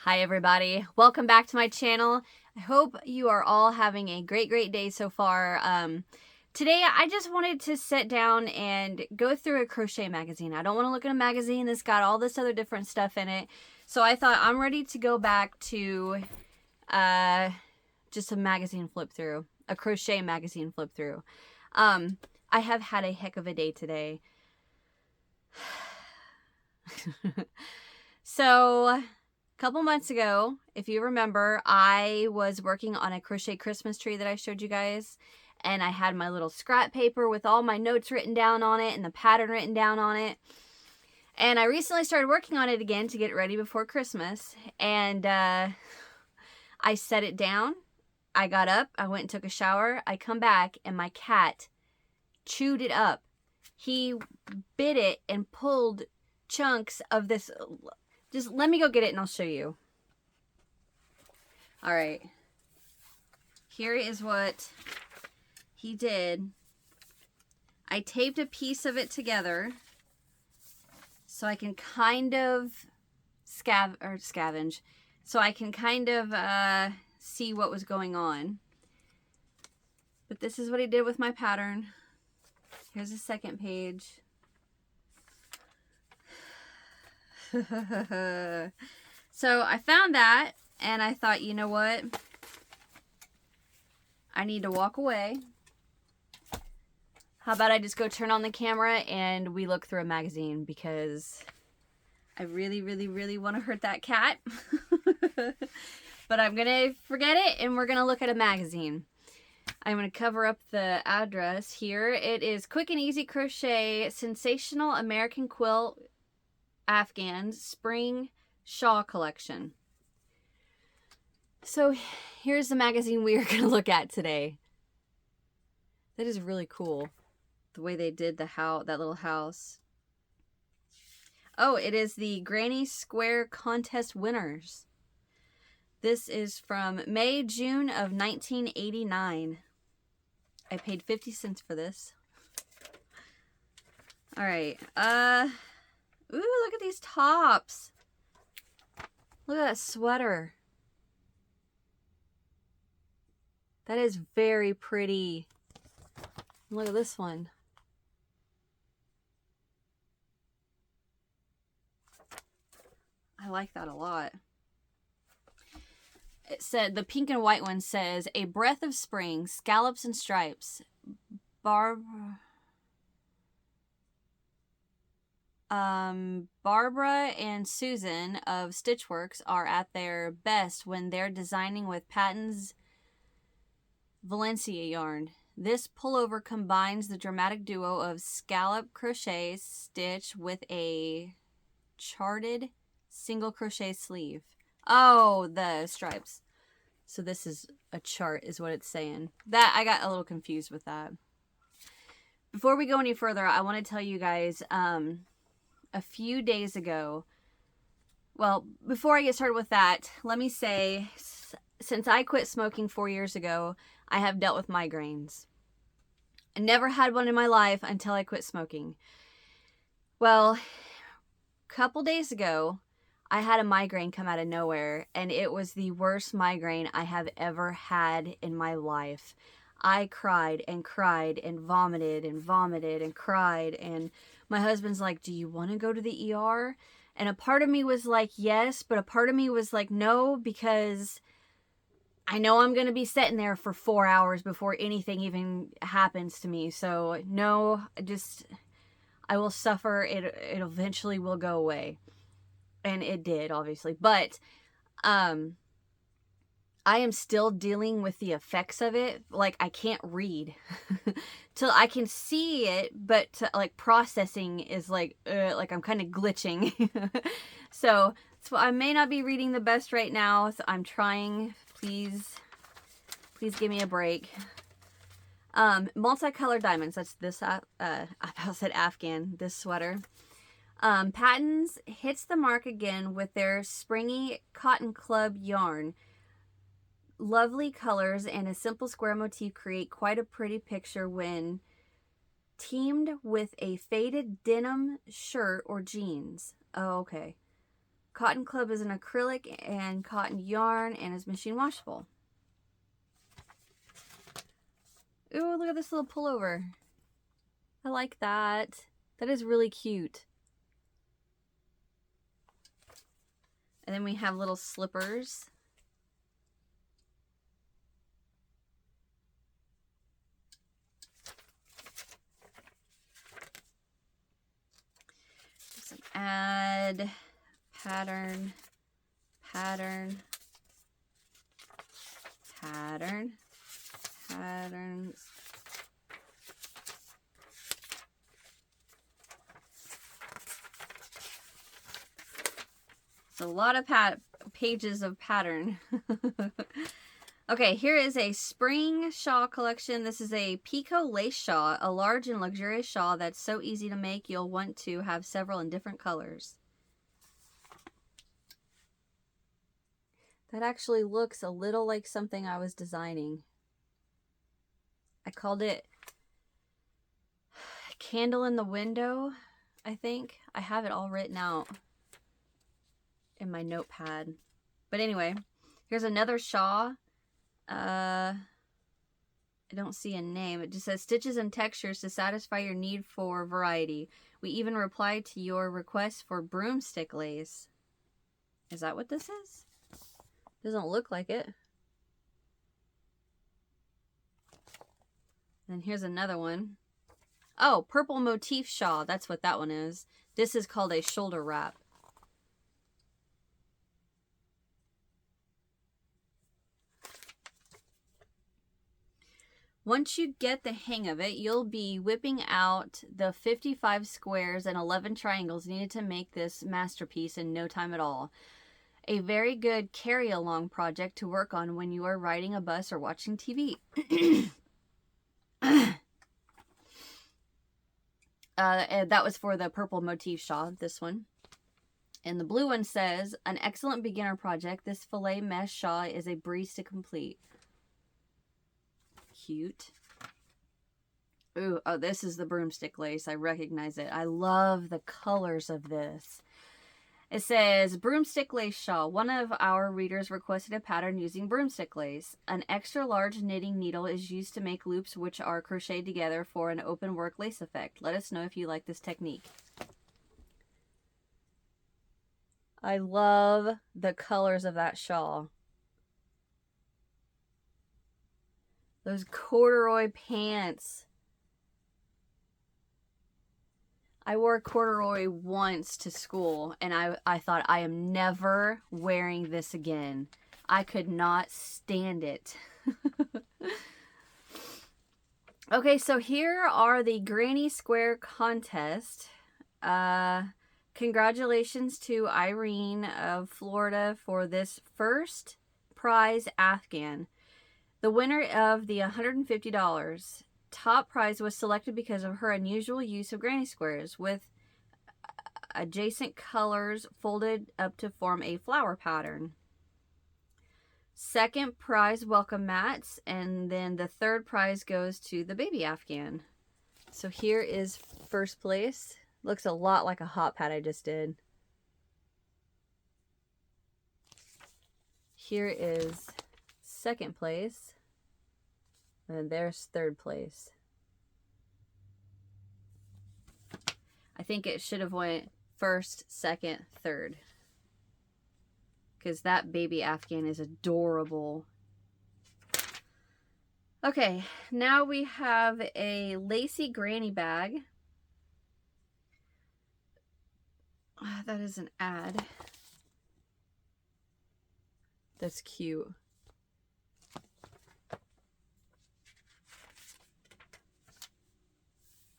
Hi everybody, welcome back to my channel. I hope you are all having a great day so far. Today I just wanted to sit down and go through a crochet magazine. I don't want to look at a magazine that's got all this other different stuff in it. So I thought I'm ready to go back to just a magazine flip through, a crochet magazine flip through. I have had a heck of a day today. So a couple months ago, if you remember, I was working on a crochet Christmas tree that I showed you guys, and I had my little scrap paper with all my notes written down on it and the pattern written down on it. And I recently started working on it again to get ready before Christmas, and I set it down. I got up, I went and took a shower, I come back, and my cat chewed it up. He bit it and pulled chunks of this. Just let me go get it and I'll show you. All right. Here is what he did. I taped a piece of it together so I can kind of scavenge. So I can kind of see what was going on. But this is what he did with my pattern. Here's the second page. So I found that and I thought, you know what? I need to walk away. How about I just go turn on the camera and we look through a magazine, because I really want to hurt that cat. But I'm going to forget it and we're going to look at a magazine. I'm going to cover up the address here. It is Quick and Easy Crochet Sensational American Quilt Afghans Spring Shawl Collection. So here's the magazine we are going to look at today. That is really cool, the way they did that little house. Oh, it is the Granny Square Contest winners. This is from June of 1989. I paid 50 cents for this. All right. Ooh, look at these tops. Look at that sweater. That is very pretty. Look at this one. I like that a lot. It said, the pink and white one says, a breath of spring, scallops and stripes. Barbara and Susan of Stitchworks are at their best when they're designing with Patton's Valencia yarn. This pullover combines the dramatic duo of scallop crochet stitch with a charted single crochet sleeve. Oh, the stripes. So this is a chart is what it's saying. That I got a little confused with that. Before we go any further, I want to tell you guys, a few days ago, well, before I get started with that, let me say, since I quit smoking 4 years ago, I have dealt with migraines. I never had one in my life until I quit smoking. Well, a couple days ago, I had a migraine come out of nowhere, and it was the worst migraine I have ever had in my life. I cried and vomited and cried, and my husband's like, do you want to go to the ER? And a part of me was like, yes, but a part of me was like, no, because I know I'm going to be sitting there for 4 hours before anything even happens to me. So no, I will suffer. It eventually will go away. And it did, obviously. But I am still dealing with the effects of it. Like, I can't read. Till I can see it, but like processing is like I'm kind of glitching. So I may not be reading the best right now. So I'm trying. Please give me a break. Multicolored diamonds. That's this. I about said Afghan. This sweater. Patton's hits the mark again with their springy Cotton Club yarn. Lovely colors and a simple square motif create quite a pretty picture when teamed with a faded denim shirt or jeans. Oh, okay. Cotton Club is an acrylic and cotton yarn and is machine washable. Ooh, look at this little pullover. I like that. That is really cute. And then we have little slippers. Some ad, pattern, pattern, pattern, patterns. It's a lot of pages of pattern. Okay, here is a spring shawl collection. This is a Pico lace shawl, a large and luxurious shawl that's so easy to make you'll want to have several in different colors. That actually looks a little like something I was designing. I called it Candle in the Window, I think. I have it all written out in my notepad. But anyway, here's another shawl. I don't see a name. It just says stitches and textures to satisfy your need for variety. We even replied to your request for broomstick lace. Is that what this is? Doesn't look like it. Then here's another one. Oh, purple motif shawl. That's what that one is. This is called a shoulder wrap. Once you get the hang of it, you'll be whipping out the 55 squares and 11 triangles needed to make this masterpiece in no time at all. A very good carry-along project to work on when you are riding a bus or watching TV. And that was for the purple motif shawl, this one. And the blue one says, an excellent beginner project. This filet mesh shawl is a breeze to complete. Cute. Ooh, oh, this is the broomstick lace. I recognize it. I love the colors of this. It says, broomstick lace shawl. One of our readers requested a pattern using broomstick lace. An extra large knitting needle is used to make loops which are crocheted together for an open work lace effect. Let us know if you like this technique. I love the colors of that shawl. Those corduroy pants. I wore corduroy once to school, and I thought, I am never wearing this again. I could not stand it. Okay, so here are the Granny Square contest. Congratulations to Irene of Florida for this first prize Afghan. The winner of the $150 top prize was selected because of her unusual use of granny squares with adjacent colors folded up to form a flower pattern. Second prize, welcome mats, and then the third prize goes to the baby Afghan. So here is first place. Looks a lot like a hot pad I just did. Here is second place. And there's third place. I think it should have went first, second, third. Because that baby Afghan is adorable. Okay, now we have a lacy granny bag. That is an ad. That's cute.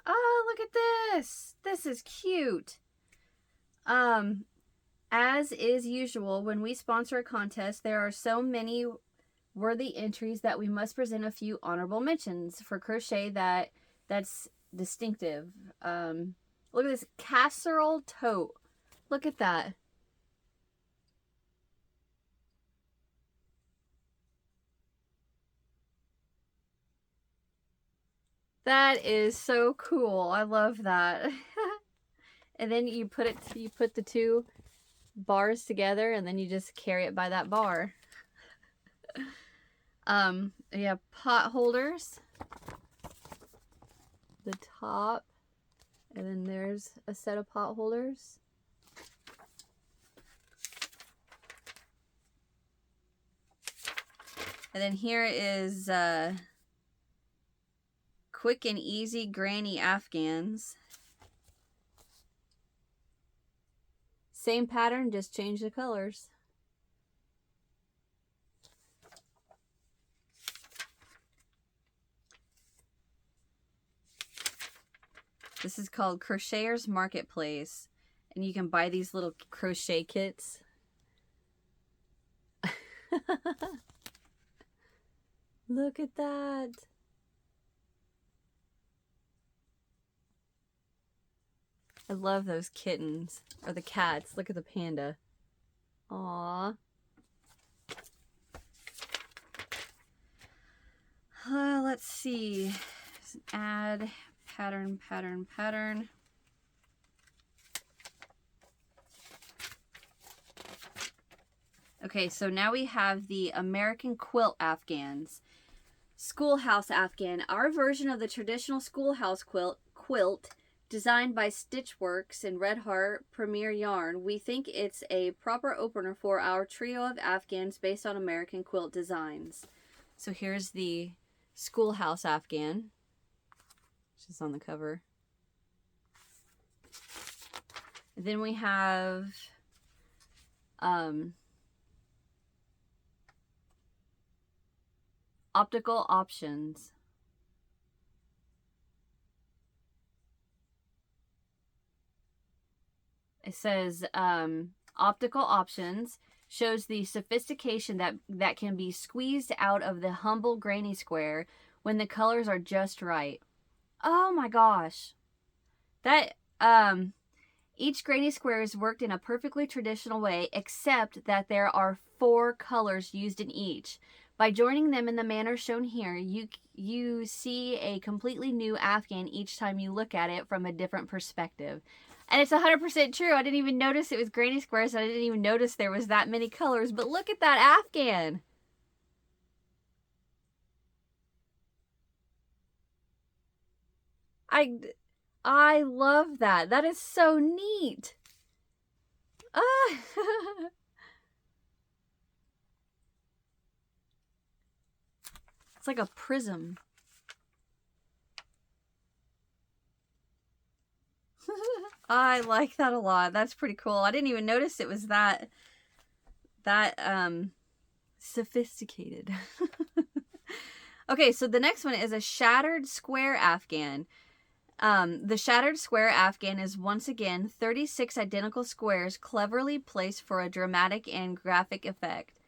Oh, look at this. This is cute. As is usual, when we sponsor a contest, there are so many worthy entries that we must present a few honorable mentions for crochet that's distinctive. Look at this casserole tote. Look at that. That is so cool. I love that. And then you put the two bars together and then you just carry it by that bar. We have pot holders. The top, and then there's a set of pot holders. And then here is quick and easy granny Afghans. Same pattern, just change the colors. This is called Crocheters Marketplace, and you can buy these little crochet kits. Look at that. I love those kittens, or the cats. Look at the panda. Aww. Let's see. Add pattern, pattern, pattern. Okay, so now we have the American quilt Afghans. Schoolhouse Afghan. Our version of the traditional schoolhouse quilt designed by Stitchworks and Red Heart Premier Yarn. We think it's a proper opener for our trio of Afghans based on American quilt designs. So here's the Schoolhouse Afghan, which is on the cover. And then we have optical options. It says optical options shows the sophistication that can be squeezed out of the humble granny square when the colors are just right. Oh my gosh. That each granny square is worked in a perfectly traditional way, except that there are 4 colors used in each. By joining them in the manner shown here, you see a completely new Afghan each time you look at it from a different perspective. And it's 100% true. I didn't even notice it was granny squares. I didn't even notice there was that many colors. But look at that Afghan. I love that. That is so neat. Ah. It's like a prism. I like that a lot. That's pretty cool. I didn't even notice it was that sophisticated. Okay, so the next one is a shattered square Afghan. The shattered square Afghan is once again 36 identical squares cleverly placed for a dramatic and graphic effect.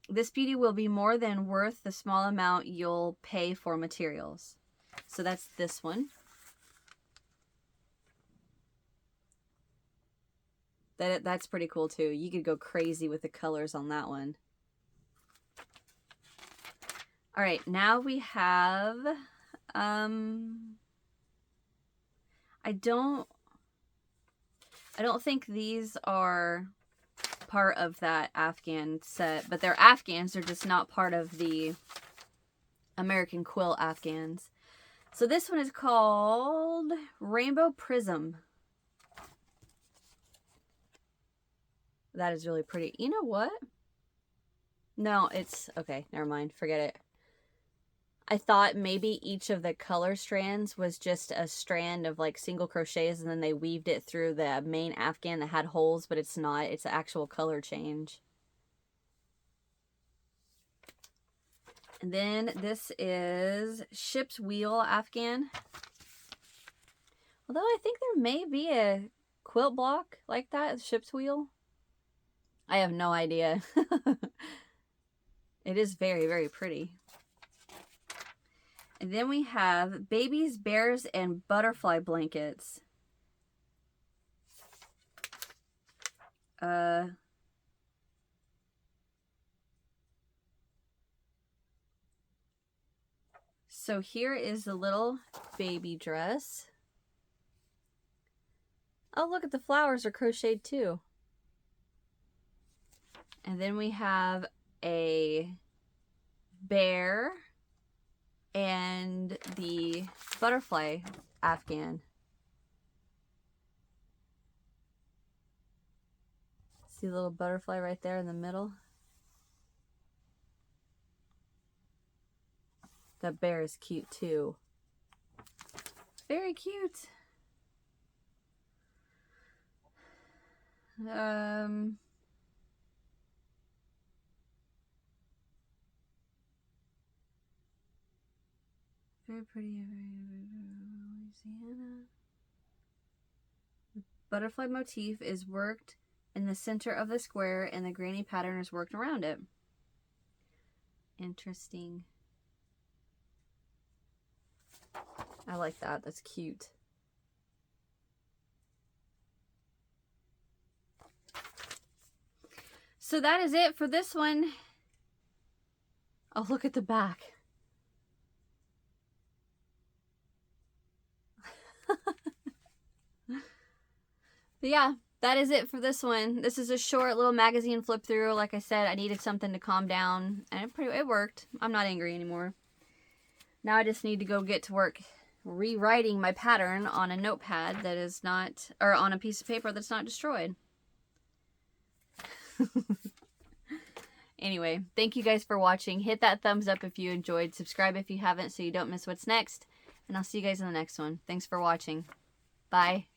This beauty will be more than worth the small amount you'll pay for materials. So that's this one. That's pretty cool too. You could go crazy with the colors on that one. All right, now we have I don't think these are part of that Afghan set, but they're Afghans. They're just not part of the American quilt Afghans. So this one is called Rainbow Prism. That is really pretty. You know what? No, it's okay. Never mind. Forget it. I thought maybe each of the color strands was just a strand of like single crochets and then they weaved it through the main Afghan that had holes, but it's not. It's an actual color change. And then this is Ship's Wheel Afghan. Although I think there may be a quilt block like that, Ship's Wheel. I have no idea. It is very, very pretty. And then we have Babies, Bears, and Butterfly Blankets. So here is the little baby dress. Oh, look at the flowers are crocheted too. And then we have a bear and the butterfly afghan. See the little butterfly right there in the middle? That bear is cute too. Very cute. Very pretty. Louisiana. The butterfly motif is worked in the center of the square and the granny pattern is worked around it. Interesting. I like that. That's cute. So that is it for this one. Oh, look at the back. But yeah, that is it for this one. This is a short little magazine flip through. Like I said, I needed something to calm down, and it worked. I'm not angry anymore. Now I just need to go get to work rewriting my pattern on a notepad that is not, or on a piece of paper that's not destroyed. Anyway, thank you guys for watching. Hit that thumbs up if you enjoyed. Subscribe if you haven't so you don't miss what's next. And I'll see you guys in the next one. Thanks for watching. Bye.